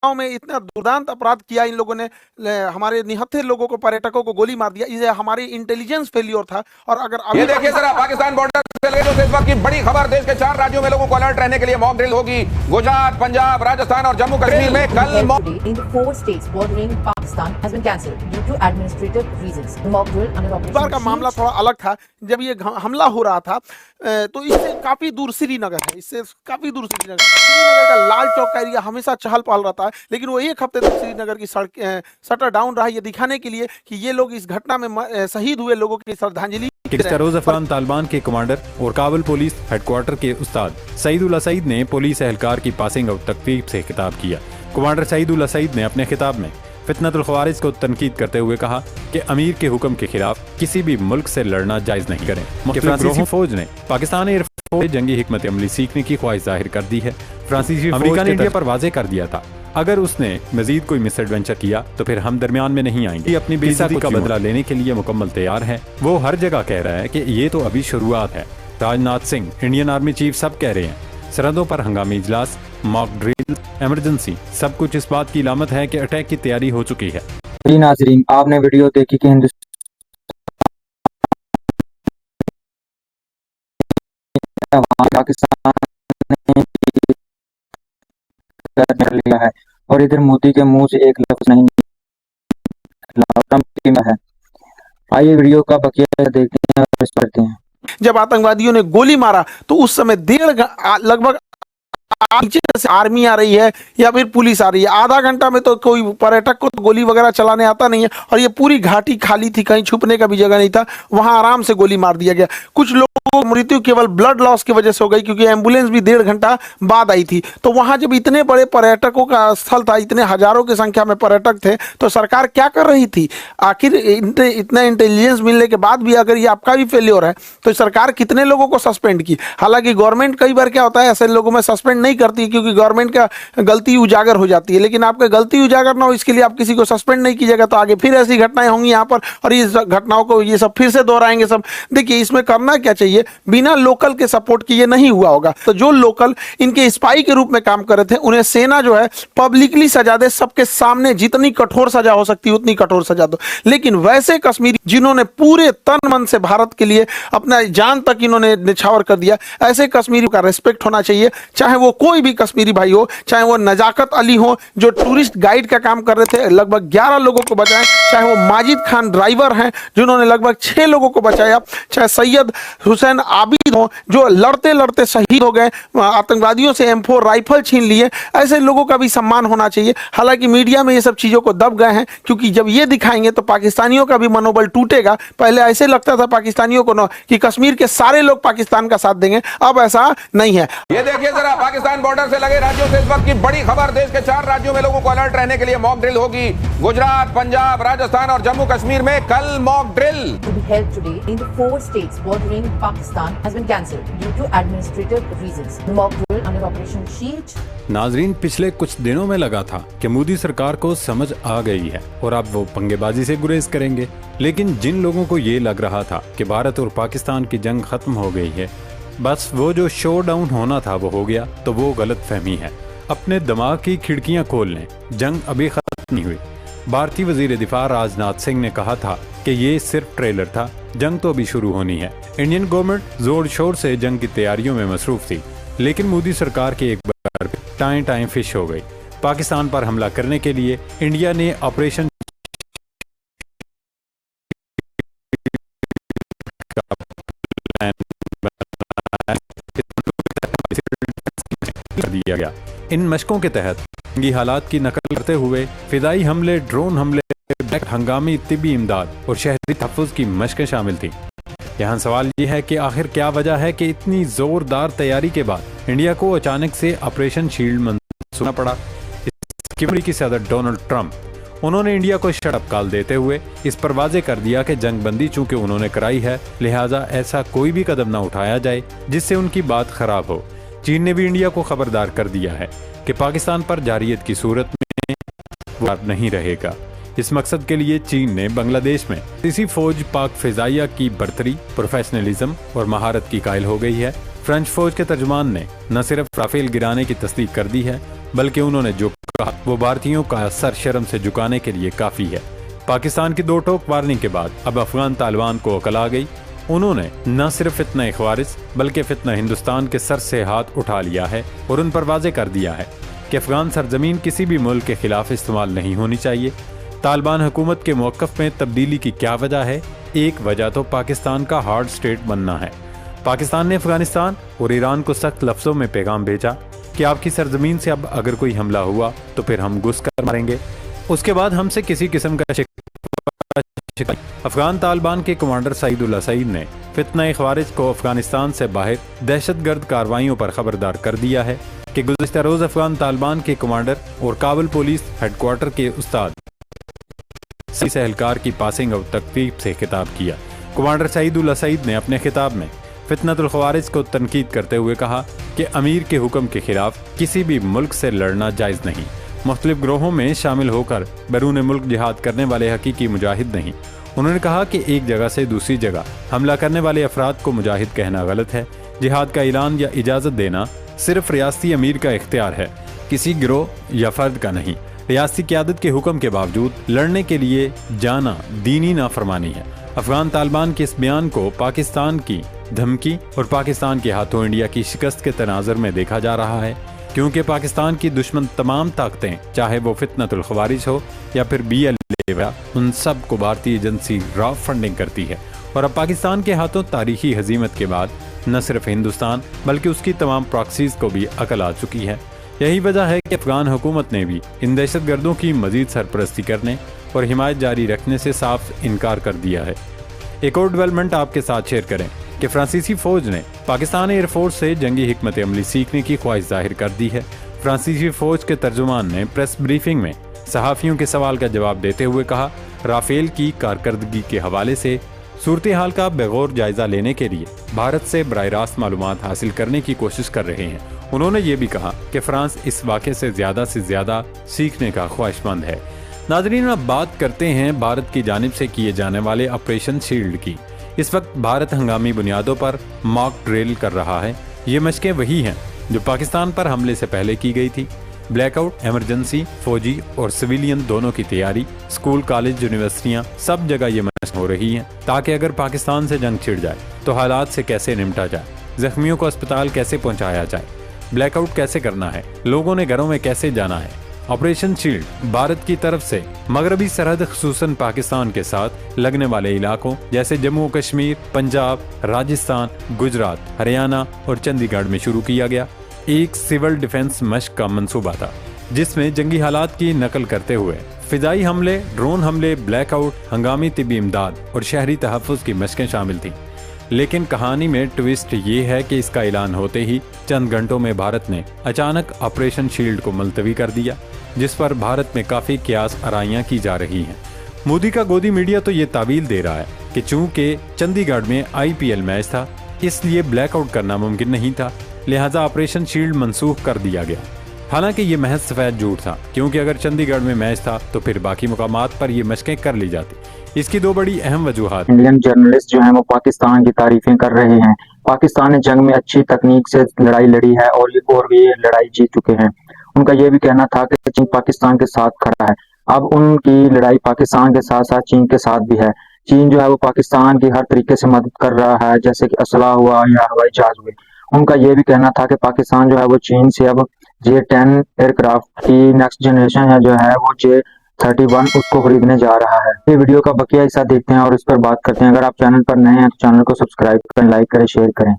गांव में इतना दुर्दांत अपराध किया इन लोगों ने, हमारे निहत्थे लोगों को, पर्यटकों को गोली मार दिया। ये हमारी इंटेलिजेंस फेलियर था। और अगर ये अभी देखिए जरा पाकिस्तान बॉर्डर से लगे जो इस वक्त की बड़ी खबर, देश के 4 राज्यों में लोगों को अलर्ट रहने के लिए मॉक ड्रिल होगी। गुजरात, पंजाब, राजस्थान और जम्मू कश्मीर में कल बार का मामला थोड़ा अलग था। जब ये हमला हो रहा था तो इससे काफी दूर श्रीनगर है, इससे काफी दूर श्रीनगर का लाल चौक का एरिया हमेशा चहल पहल रहता है, लेकिन वो एक हफ्ते तक श्रीनगर की सड़क शटर डाउन रहा, ये दिखाने के लिए कि ये लोग इस घटना में शहीद हुए लोगों की श्रद्धांजलि। रोज अफगान तालिबान के कमांडर और काबुल पुलिस हेडक्वार्टर के उस्ताद सईद उल सईद ने पुलिस एहलकार की पासिंग आउट तकरीब से खिताब किया। कमांडर सईद उल सईद ने अपने खिताब में फितनतुल ख्वारिज को तनकीद करते हुए कहा कि अमीर के हुक्म के खिलाफ किसी भी मुल्क से लड़ना जायज नहीं करें। फ्रांसीसी फौज ने पाकिस्तान एयरफोर्स से जंगी हिकमत अमली सीखने की ख्वाहिश जाहिर कर दी है। फ्रांसीसी अमेरिका ने इंडिया पर वाजे कर दिया था, अगर उसने मजीद कोई मिस एडवेंचर किया तो फिर हम दरमियान में नहीं आएंगे। अपनी बेइज्जती का बदला लेने के लिए मुकम्मल तैयार है। वो हर जगह कह रहा है कि ये तो अभी शुरुआत है। Rajnath Singh, Indian army chief सब कह रहे हैं। सरहदों पर हंगामी इजलास, मॉक ड्रिल, इमरजेंसी, सब कुछ इस बात की इलामत है कि अटैक की तैयारी हो चुकी है। जी नाज़रीन, आपने वीडियो देखी कि हिंदुस्तान पाकिस्तान ने कर लिया है और इधर मोदी के मुंह से एक लफ्ज नहीं निकला है। आइए वीडियो का बकिया देखते हैं और पढ़ते हैं। जब आतंकवादियों ने गोली मारा तो उस समय लगभग नीचे से आर्मी आ रही है या फिर पुलिस आ रही है। आधा घंटा में तो कोई पर्यटक को तो गोली वगैरह चलाने आता नहीं है, और ये पूरी घाटी खाली थी, कहीं छुपने का भी जगह नहीं था। वहां आराम से गोली मार दिया गया। कुछ लोगों को मृत्यु केवल ब्लड लॉस की वजह से हो गई, क्योंकि एम्बुलेंस भी 1.5 घंटा बाद आई थी। तो वहां जब इतने बड़े पर्यटकों का स्थल था, इतने हजारों की संख्या में पर्यटक थे, तो सरकार क्या कर रही थी? आखिर इतना इंटेलिजेंस मिलने के बाद भी अगर ये आपका भी फेल्योर है तो सरकार कितने लोगों को सस्पेंड की? हालांकि गवर्नमेंट कई बार क्या होता है, ऐसे लोगों में सस्पेंड नहीं करती है, क्योंकि गवर्नमेंट का गलती उजागर हो जाती है। लेकिन आपका गलती उजागर ना हो, इसके लिए आप किसी को सस्पेंड नहीं कीजिएगा, तो आगे फिर ऐसी घटनाएं होंगी यहाँ पर, और इस घटनाओं को ये सब फिर से दोहराएंगे सब। देखिए, इसमें करना क्या चाहिए, बिना लोकल के सपोर्ट किए नहीं हुआ होगा। तो जो लोकल इनके स्पाई के रूप में काम कर रहे थे, उन्हें सेना जो है पब्लिकली सजा दे, सबके सामने जितनी कठोर सजा हो सकती है उतनी कठोर सजा दो। लेकिन वैसे कश्मीरी जिन्होंने पूरे तन मन से भारत के लिए अपना जान तक इन्होंने निछावर कर दिया, ऐसे कश्मीरी का रेस्पेक्ट होना चाहिए। चाहे वो कोई भी कश्मीरी भाई हो, चाहे वो नजाकत अली हो जो टूरिस्ट गाइड का काम कर रहे थे, लगभग 11 लोगों को बचाए, चाहे वो माजिद खान ड्राइवर हैं जिन्होंने लगभग 6 लोगों को बचाया, चाहे सैयद हुसैन आबिद हो जो लड़ते लड़ते शहीद हो गए, आतंकवादियों से M4 राइफल छीन लिए, ऐसे लोगों का भी सम्मान होना चाहिए। हालांकि मीडिया में ये सब चीजों को दब गए हैं, क्योंकि जब ये दिखाएंगे तो पाकिस्तानियों का भी मनोबल टूटेगा। पहले ऐसे लगता था पाकिस्तानियों को कि कश्मीर के सारे लोग पाकिस्तान का साथ देंगे, अब ऐसा नहीं है। ये देखिए जरा पाकिस्तान बॉर्डर से लगे राज्यों से इस वक्त की बड़ी खबर, देश के 4 राज्यों में लोगों को अलर्ट रहने के लिए मॉक ड्रिल होगी। गुजरात, पंजाब, राजस्थान और जम्मू कश्मीर में कल mock drill held today in the 4 states bordering Pakistan has been cancelled due to administrative reasons. The mock drill under Operation Shield. नाजरीन, पिछले कुछ दिनों में लगा था कि मोदी सरकार को समझ आ गई है और अब वो पंगेबाजी से गुरेज करेंगे। लेकिन जिन लोगों को ये लग रहा था कि भारत और पाकिस्तान की जंग खत्म हो गई है, बस वो जो शो डाउन होना था वो हो गया, तो वो गलत फहमी है। अपने दिमाग की खिड़कियां खोल लें, जंग अभी खत्म नहीं हुई। भारतीय वजीर दिफा राजनाथ सिंह ने कहा था कि ये सिर्फ ट्रेलर था, जंग तो अभी शुरू होनी है। इंडियन गवर्नमेंट जोर शोर से जंग की तैयारियों में मसरूफ थी, लेकिन मोदी सरकार के एक बार टाइम फिश हो गई। पाकिस्तान पर हमला करने के लिए इंडिया ने ऑपरेशन दिया गया। इन मशकों के तहत जंगी हालात की नकल करते हुए फिदाई हमले, ड्रोन हमले, हंगामी तिब्बी इमदाद और शहरी तहफ़्फ़ुज़ की मशकें शामिल थी। यहाँ सवाल ये है कि आखिर क्या वजह है कि इतनी जोरदार तैयारी के बाद इंडिया को अचानक से ऑपरेशन शील्ड मंजूर करना पड़ा। इसकी अमेरिकी सदर डोनाल्ड ट्रंप, उन्होंने इंडिया को शटअप कॉल देते हुए इस पर वाजे कर दिया कि जंग बंदी चूंकि उन्होंने कराई है, लिहाजा ऐसा कोई भी कदम न उठाया जाए जिससे उनकी बात खराब हो। चीन ने भी इंडिया को खबरदार कर दिया है कि पाकिस्तान पर जारियत की सूरत में वो नहीं रहेगा। इस मकसद के लिए चीन ने बांग्लादेश में इसी फौज पाक फिजाइया की बर्तरी, प्रोफेशनलिज्म और महारत की कायल हो गई है। फ्रेंच फौज के तर्जुमान ने न सिर्फ राफेल गिराने की तस्दीक कर दी है, बल्कि उन्होंने जो कहा वो भारतीयों का सर शर्म से झुकाने के लिए काफी है। पाकिस्तान की दो टोक वार्निंग के बाद अब अफगान तालिबान को अकल आ गई। उन्होंने न सिर्फ फितना ख्वारिज बल्कि फितना हिंदुस्तान के सर से हाथ उठा लिया है और उन पर वाजे कर दिया है कि अफगान सरजमीन किसी भी मुल्क के खिलाफ इस्तेमाल नहीं होनी चाहिए। तालिबान हुकूमत के मौक़िफ़ में तब्दीली की क्या वजह है? एक वजह तो पाकिस्तान का हार्ड स्टेट बनना है। पाकिस्तान ने अफगानिस्तान और ईरान को सख्त लफ्ज़ों में पैगाम भेजा कि आपकी सरजमीन से अब अगर कोई हमला हुआ तो फिर हम घुस कर मारेंगे, उसके बाद हमसे किसी किस्म का शिकवा। अफगान तालिबान के कमांडर सईदुल्लाह सईद ने फितना ख्वारिज को अफगानिस्तान से बाहर दहशतगर्द कार्रवाइयों पर खबरदार कर दिया है कि गुज़िश्ता रोज़ अफगान तालिबान के कमांडर और काबुल पुलिस हेडक्वार्टर के उस्ताद से एहलकार की पासिंग आउट तकरीब से खिताब किया। कमांडर सईदुल्लाह सईद ने अपने खिताब में फितनतुल ख्वारिज को तनकीद करते हुए कहा कि अमीर के हुक्म के खिलाफ किसी भी मुल्क से लड़ना जायज़ नहीं। मुख्तलिफ ग्रोहों में शामिल होकर बैरून मुल्क जिहाद करने वाले हकीकी मुजाहिद नहीं। उन्होंने कहा कि एक जगह से दूसरी जगह हमला करने वाले अफराद को मुजाहिद कहना गलत है। जिहाद का ऐलान या इजाज़त देना सिर्फ रियासती अमीर का इख्तियार है, किसी गिरोह या फर्द का नहीं। रियासती क़यादत के हुक्म के बावजूद लड़ने के लिए जाना दीनी नाफरमानी है। अफगान तालिबान के इस बयान को पाकिस्तान की धमकी और पाकिस्तान के हाथों इंडिया की शिकस्त के तनाज़ुर में देखा जा रहा है, क्योंकि पाकिस्तान की दुश्मन तमाम ताकतें, चाहे वो फितनतुल ख्वारिज हो या फिर BLA, उन सब को भारतीय एजेंसी रॉ फंडिंग करती है। और अब पाकिस्तान के हाथों तारीखी हजीमत के बाद न सिर्फ हिंदुस्तान बल्कि उसकी तमाम प्रॉक्सीज को भी अकल आ चुकी है। यही वजह है कि अफगान हुकूमत ने भी इन दहशतगर्दों की मजीद सरपरस्ती करने और हिमायत जारी रखने से साफ इनकार कर दिया है। एक और डेवलपमेंट आपके साथ शेयर करें कि फ्रांसीसी फौज ने पाकिस्तान एयरफोर्स से जंगी हिकमत अमली सीखने की ख्वाहिश जाहिर कर दी है। फ्रांसीसी फौज के तर्जुमान ने प्रेस ब्रीफिंग में सहाफ़ियों के सवाल का जवाब देते हुए कहा, राफेल की कारकर्दगी के हवाले से सूरत हाल का बेगौर जायजा लेने के लिए भारत से बराह रास्त मालूमात हासिल करने की कोशिश कर रहे हैं। उन्होंने ये भी कहा कि फ्रांस इस वाक़े से ज़्यादा सीखने का ख्वाहिशमंद है। नाज़रीन, अब बात करते हैं भारत की जानिब से किए जाने वाले ऑपरेशन शील्ड की। इस वक्त भारत हंगामी बुनियादों पर मॉक ड्रिल कर रहा है। ये मशकें वही हैं जो पाकिस्तान पर हमले से पहले की गई थी। ब्लैकआउट, इमरजेंसी, फौजी और सिविलियन दोनों की तैयारी, स्कूल, कॉलेज, यूनिवर्सिटियां, सब जगह ये मशक हो रही हैं ताकि अगर पाकिस्तान से जंग छिड़ जाए तो हालात से कैसे निपटा जाए, जख्मियों को अस्पताल कैसे पहुंचाया जाए, ब्लैकआउट कैसे करना है, लोगों ने घरों में कैसे जाना है। ऑपरेशन शील्ड भारत की तरफ से मगरबी सरहद खुसूसन पाकिस्तान के साथ लगने वाले इलाकों जैसे जम्मू कश्मीर, पंजाब, राजस्थान, गुजरात, हरियाणा और चंडीगढ़ में शुरू किया गया एक सिविल डिफेंस मशक का मंसूबा था, जिसमें जंगी हालात की नकल करते हुए फिजाई हमले, ड्रोन हमले, ब्लैकआउट, हंगामी तिबी इमदाद और शहरी तहफ़्फ़ुज़ की मशकें शामिल थीं। लेकिन कहानी में ट्विस्ट ये है कि इसका ऐलान होते ही चंद घंटों में भारत ने अचानक ऑपरेशन शील्ड को मुलतवी कर दिया, जिस पर भारत में काफ़ी क्यास आराइयाँ की जा रही हैं। मोदी का गोदी मीडिया तो ये तावील दे रहा है कि चूंकि चंडीगढ़ में IPL मैच था, इसलिए ब्लैकआउट करना मुमकिन नहीं था, लिहाजा ऑपरेशन शील्ड मनसूख कर दिया गया। हालांकि ये महज सफेद झूठ था, क्योंकि अगर चंडीगढ़ में मैच था तो फिर बाकी मुकामात पर ये मशकें कर ली जाती। इसकी दो बड़ी अहम वजूहात। इंडियन जर्नलिस्ट जो हैं वो पाकिस्तान की तारीफें कर रहे हैं। पाकिस्तान ने जंग में अच्छी तकनीक से लड़ाई लड़ी है और भी ये लड़ाई जीत चुके हैं। उनका ये भी कहना था कि चीन पाकिस्तान के साथ खड़ा है। अब उनकी लड़ाई पाकिस्तान के साथ साथ चीन के साथ भी है। चीन जो है वो पाकिस्तान की हर तरीके से मदद कर रहा है, जैसे कि असला हुआ या हवाई जहाज हुए। उनका ये भी कहना था कि पाकिस्तान जो है वो चीन से अब J-10 एयरक्राफ्ट की नेक्स्ट जनरेशन है जो है वो J-31 उसको खरीदने जा रहा है। ये वीडियो का बकिया हिस्सा देखते हैं और इस पर बात करते हैं। अगर आप चैनल पर नए हैं तो चैनल को सब्सक्राइब करें, लाइक करें, शेयर करें।